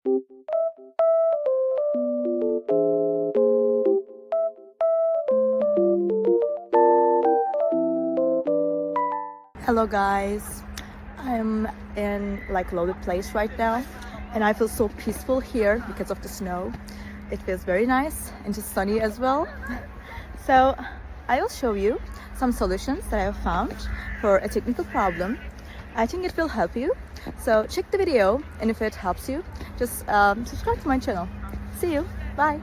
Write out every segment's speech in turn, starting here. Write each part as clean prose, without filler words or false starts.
Hello guys, I'm in like loaded place right now and I feel so peaceful here because of the snow. It feels very nice and just sunny as well. So I will show you some solutions that I have found for a technical problem. I think it will help you. So check the video, and if it helps you, just subscribe to my channel. See you. Bye.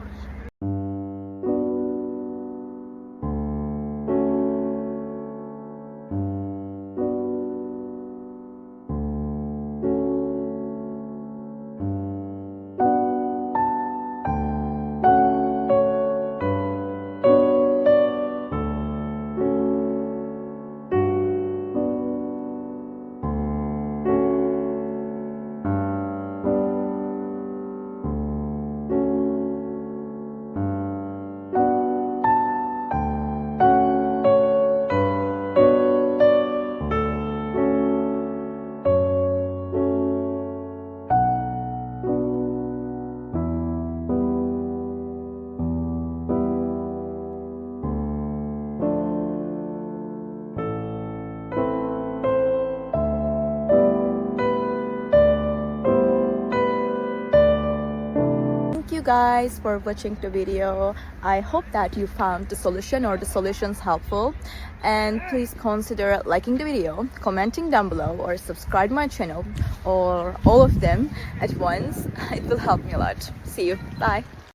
Thank you guys for watching the video. I hope that you found the solution or the solutions helpful, and please consider liking the video, commenting down below, or subscribe my channel, or all of them at once. It will help me a lot. See you. Bye.